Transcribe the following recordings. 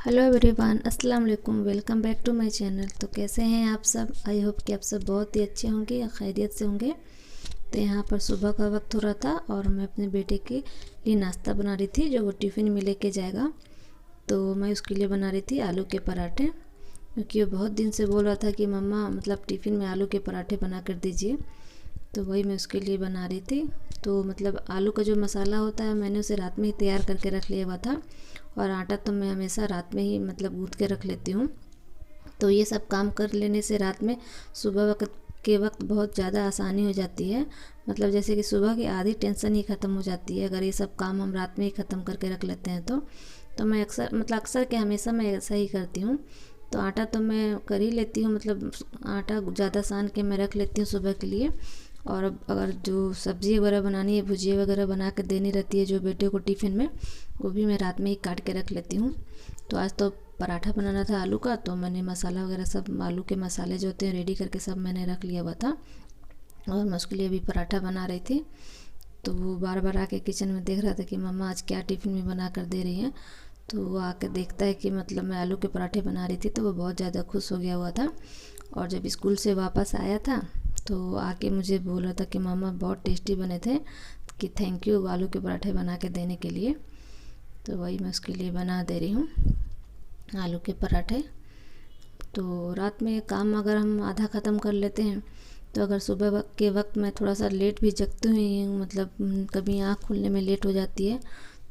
Hello everyone, अस्सलाम वालेकुम। Welcome back to my channel. तो कैसे हैं आप सब? आई होप कि आप सब बहुत ही अच्छे होंगे या खैरियत से होंगे। तो यहाँ पर सुबह का वक्त हो रहा था और मैं अपने बेटे के लिए नाश्ता बना रही थी जो वो टिफ़िन में लेके जाएगा। तो मैं उसके लिए बना रही थी आलू के पराठे, क्योंकि वो बहुत दिन से बोल रहा था कि मम्मा टिफ़िन में आलू के पराठे बना कर दीजिए। तो वही मैं उसके लिए बना रही थी। तो आलू का जो मसाला होता है मैंने उसे रात में ही तैयार करके रख लिया हुआ था, और आटा तो मैं हमेशा रात में ही गूँथ के रख लेती हूँ। तो ये सब काम कर लेने से रात में सुबह वक्त बहुत ज़्यादा आसानी हो जाती है। जैसे कि सुबह की आधी टेंशन ही ख़त्म हो जाती है अगर ये सब काम हम रात में ही ख़त्म करके रख लेते हैं तो मैं अक्सर के हमेशा मैं ऐसा ही करती हूँ। तो आटा तो मैं कर ही लेती हूँ, आटा ज़्यादा सान के मैं रख लेती हूँ सुबह के लिए। और अब अगर जो सब्ज़ी वगैरह बनानी है, भुजिया वगैरह बना के देनी रहती है जो बेटे को टिफ़िन में, वो भी मैं रात में ही काट के रख लेती हूँ। तो आज तो पराठा बनाना था आलू का, तो मैंने मसाला वगैरह सब आलू के मसाले जो होते हैं रेडी करके सब मैंने रख लिया हुआ था, और मैं उसके लिए भी पराठा बना रही थी। तो वो बार बार आके किचन में देख रहा था कि मम्मा आज क्या टिफ़िन में बना कर दे रही हैं। तो वो आके देखता है कि मैं आलू के पराठे बना रही थी, तो वो बहुत ज़्यादा खुश हो गया हुआ था। और जब स्कूल से वापस आया था तो आके मुझे बोल रहा था कि मम्मा बहुत टेस्टी बने थे, कि थैंक यू आलू के पराठे बना के देने के लिए। तो वही मैं उसके लिए बना दे रही हूँ आलू के पराठे। तो रात में काम अगर हम आधा ख़त्म कर लेते हैं, तो अगर सुबह के वक्त मैं थोड़ा सा लेट भी जगती हुई हूँ, कभी आँख खुलने में लेट हो जाती है,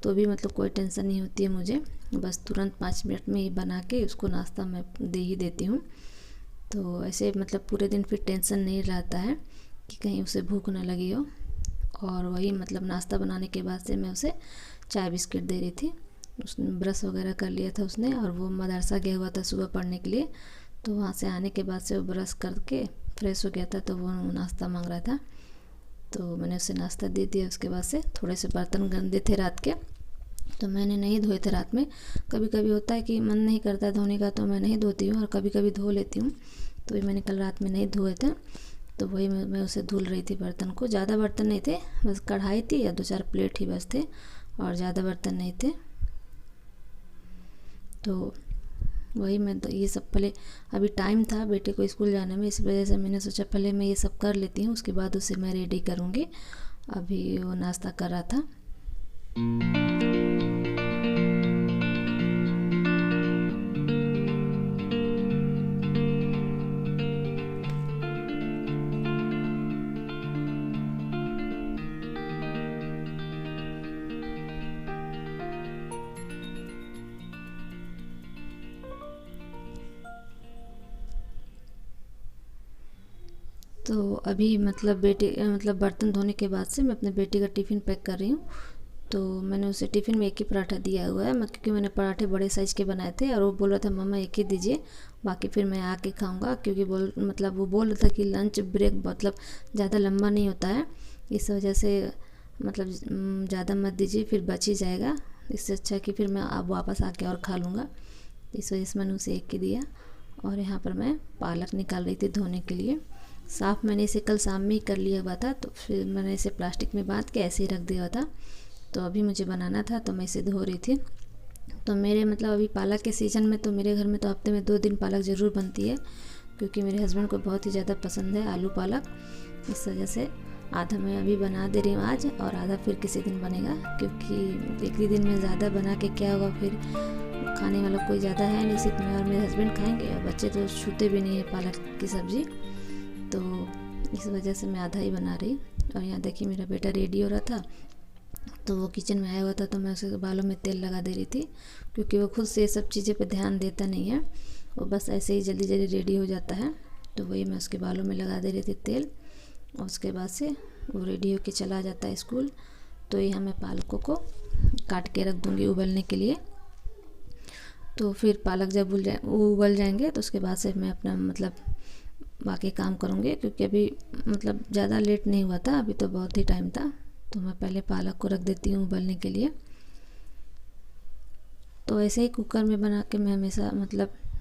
तो भी कोई टेंशन नहीं होती है मुझे। बस तुरंत 5 मिनट में ही बना के उसको नाश्ता मैं दे ही देती हूँ। तो ऐसे पूरे दिन फिर टेंशन नहीं रहता है कि कहीं उसे भूख ना लगी हो। और वही नाश्ता बनाने के बाद से मैं उसे चाय बिस्किट दे रही थी। उसने ब्रश वगैरह कर लिया था उसने, और वो मदरसा गया हुआ था सुबह पढ़ने के लिए। तो वहाँ से आने के बाद से वो ब्रश करके फ्रेश हो गया था, तो वो नाश्ता मांग रहा था। तो मैंने उसे नाश्ता दे दिया। उसके बाद से थोड़े से बर्तन गंदे थे रात के, तो मैंने नहीं धोए थे रात में। कभी कभी होता है कि मन नहीं करता धोने का, तो मैं नहीं धोती हूँ, और कभी कभी धो लेती हूँ। तो ये मैंने कल रात में नहीं धोए थे। तो वही मैं उसे धुल रही थी बर्तन को। ज़्यादा बर्तन नहीं थे, बस कढ़ाई थी या 2-4 प्लेट ही बस थे, और ज़्यादा बर्तन नहीं थे। तो वही मैं तो ये सब पहले, अभी टाइम था बेटे को स्कूल जाने में, इस वजह से मैंने सोचा पहले मैं ये सब कर लेती हूँ, उसके बाद उसे मैं रेडी करूँगी। अभी वो नाश्ता कर रहा था। तो अभी बर्तन धोने के बाद से मैं अपने बेटे का टिफ़िन पैक कर रही हूँ। तो मैंने उसे टिफ़िन में एक ही पराठा दिया हुआ है, क्योंकि मैंने पराठे बड़े साइज़ के बनाए थे, और वो बोल रहा था मम्मा एक ही दीजिए, बाकी फिर मैं आके खाऊंगा। क्योंकि वो बोल रहा था कि लंच ब्रेक ज़्यादा लंबा नहीं होता है, इस वजह से ज़्यादा मत दीजिए, फिर बच ही जाएगा। इससे अच्छा कि फिर मैं अब वापस आके और खा लूँगा। इस वजह से मैंने उसे एक ही दिया। और यहाँ पर मैं पालक निकाल रही थी धोने के लिए। साफ़ मैंने इसे कल शाम में ही कर लिया हुआ था, तो फिर मैंने इसे प्लास्टिक में बांध के ऐसे ही रख दिया था। तो अभी मुझे बनाना था, तो मैं इसे धो रही थी। तो मेरे अभी पालक के सीज़न में तो मेरे घर में तो हफ्ते में 2 दिन पालक ज़रूर बनती है, क्योंकि मेरे हस्बैंड को बहुत ही ज़्यादा पसंद है आलू पालक। इस वजह से आधा मैं अभी बना दे रही हूँ आज, और आधा फिर किसी दिन बनेगा, क्योंकि एक ही दिन में ज़्यादा बना के क्या होगा, फिर खाने वाला कोई ज़्यादा है नहीं, सिर्फ मैं और मेरे हस्बैंड खाएंगे, और बच्चे तो छूते भी नहीं है पालक की सब्ज़ी। तो इस वजह से मैं आधा ही बना रही। और यहाँ देखिए मेरा बेटा रेडी हो रहा था, तो वो किचन में आया हुआ था, तो मैं उसे बालों में तेल लगा दे रही थी, क्योंकि वो खुद से ये सब चीज़ें पे ध्यान देता नहीं है, वो बस ऐसे ही जल्दी जल्दी रेडी हो जाता है। तो वही मैं उसके बालों में लगा दे रही थी तेल, और उसके बाद से वो रेडी होके चला जाता है स्कूल। तो यहाँ मैं पालकों को काट के रख दूँगी उबलने के लिए। तो फिर पालक जब उबल जाएंगे, तो उसके बाद से मैं अपना बाकी काम करूँगी, क्योंकि अभी ज़्यादा लेट नहीं हुआ था, अभी तो बहुत ही टाइम था। तो मैं पहले पालक को रख देती हूँ उबलने के लिए। तो ऐसे ही कुकर में बना के मैं हमेशा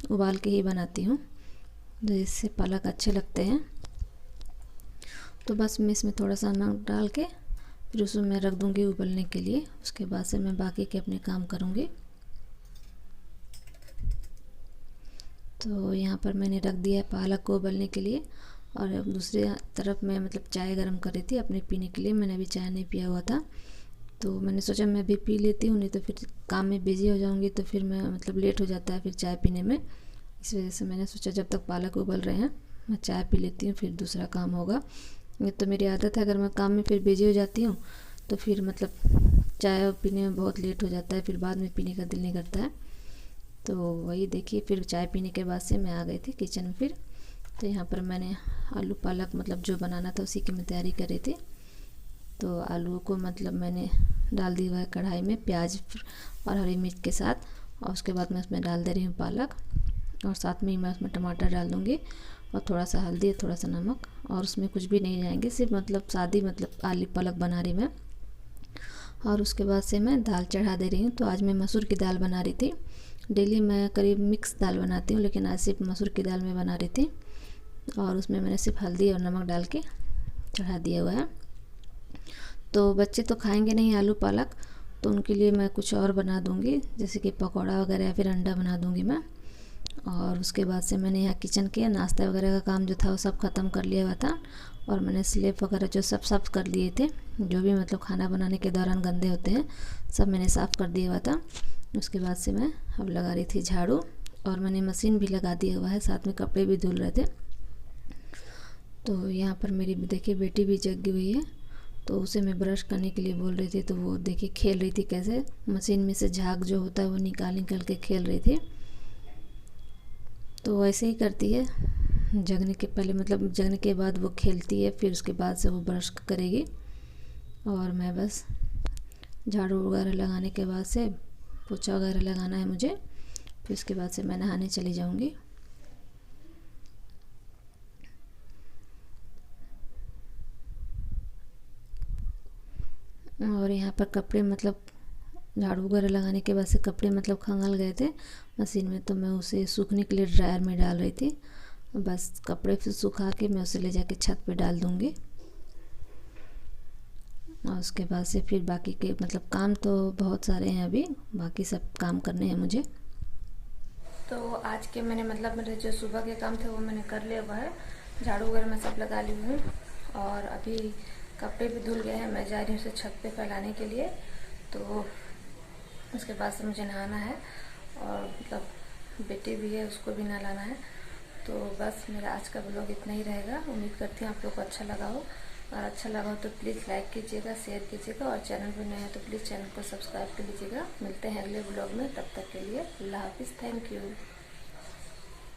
उबाल के ही बनाती हूँ, जिससे पालक अच्छे लगते हैं। तो बस मैं इसमें थोड़ा सा नमक डाल के फिर उसमें मैं रख दूँगी उबलने के लिए। उसके बाद से मैं बाकी के अपने काम करूँगी। तो यहाँ पर मैंने रख दिया है पालक को उबलने के लिए, और दूसरी तरफ मैं मतलब चाय गरम कर रही थी अपने पीने के लिए। मैंने अभी चाय नहीं पिया हुआ था, तो मैंने सोचा मैं अभी पी लेती हूँ, नहीं तो फिर काम में बिज़ी हो जाऊँगी, तो फिर मैं मतलब लेट हो जाता है फिर चाय पीने में। इस वजह से मैंने सोचा जब तक पालक उबल रहे हैं मैं चाय पी लेती हूँ, फिर दूसरा काम होगा। ये तो मेरी आदत है, अगर मैं काम में फिर बिज़ी हो जाती हूँ तो फिर मतलब चाय पीने में बहुत लेट हो जाता है, फिर बाद में पीने का दिल नहीं करता है। तो वही देखिए, फिर चाय पीने के बाद से मैं आ गई थी किचन में फिर। तो यहाँ पर मैंने आलू पालक मतलब जो बनाना था उसी की मैं तैयारी कर रही थी। तो आलू को मतलब मैंने डाल दिया है कढ़ाई में प्याज और हरी मिर्च के साथ, और उसके बाद मैं उसमें डाल दे रही हूँ पालक, और साथ में ही मैं उसमें टमाटर डाल दूँगी, और थोड़ा सा हल्दी, थोड़ा सा नमक, और उसमें कुछ भी नहीं जाएंगे, सिर्फ मतलब सादी मतलब आलू पालक बना रही मैं। और उसके बाद से मैं दाल चढ़ा दे रही हूँ। तो आज मैं मसूर की दाल बना रही थी। डेली मैं करीब मिक्स दाल बनाती हूँ, लेकिन आज सिर्फ मसूर की दाल में बना रही थी, और उसमें मैंने सिर्फ हल्दी और नमक डाल के चढ़ा दिया हुआ है। तो बच्चे तो खाएंगे नहीं आलू पालक, तो उनके लिए मैं कुछ और बना दूँगी, जैसे कि पकौड़ा वगैरह या फिर अंडा बना दूँगी मैं। और उसके बाद से मैंने यहाँ किचन के नाश्ता वगैरह का काम जो था वो सब ख़त्म कर लिया हुआ था, और मैंने स्लेब वगैरह जो सब साफ़ कर दिए थे, जो भी मतलब खाना बनाने के दौरान गंदे होते हैं सब मैंने साफ़ कर दिया हुआ था। उसके बाद से मैं अब लगा रही थी झाड़ू, और मैंने मशीन भी लगा दिया हुआ है, साथ में कपड़े भी धुल रहे थे। तो यहाँ पर मेरी देखिए बेटी भी जगी हुई है, तो उसे मैं ब्रश करने के लिए बोल रही थी, तो वो देखिए खेल रही थी, कैसे मशीन में से झाग जो होता है वो निकाल निकाल के खेल रही थी। तो वैसे ही करती है, जगने के पहले मतलब जगने के बाद वो खेलती है, फिर उसके बाद से वो ब्रश करेगी, और मैं बस झाड़ू वगैरह लगाने के बाद से पोछा वगैरह लगाना है मुझे, फिर उसके बाद से मैं नहाने चली जाऊंगी। और यहाँ पर कपड़े मतलब झाड़ू वगैरह लगाने के बाद से कपड़े मतलब खंगाल गए थे मशीन में, तो मैं उसे सूखने के लिए ड्रायर में डाल रही थी। बस कपड़े फिर सुखा के मैं उसे ले जाके छत पे डाल दूँगी, और उसके बाद से फिर बाकी के मतलब काम तो बहुत सारे हैं, अभी बाकी सब काम करने हैं मुझे। तो आज के मैंने मतलब मेरे जो सुबह के काम थे वो मैंने कर लिया हुआ है, झाड़ू वगैरह मैं सब लगा ली हूँ, और अभी कपड़े भी धुल गए हैं, मैं जा रही हूँ उसे छत पे फैलाने के लिए। तो उसके बाद से मुझे नहाना है, और मतलब बेटी भी है उसको भी नहलाना है। तो बस मेरा आज का ब्लॉग इतना ही रहेगा। उम्मीद करती हूँ आप लोग को अच्छा लगा हो, और अच्छा लगा हो तो प्लीज़ लाइक कीजिएगा, शेयर कीजिएगा, और चैनल पर नए हैं तो प्लीज़ चैनल को सब्सक्राइब कर लीजिएगा। मिलते हैं अगले ब्लॉग में, तब तक के लिए अल्लाह हाफिज़, थैंक यू।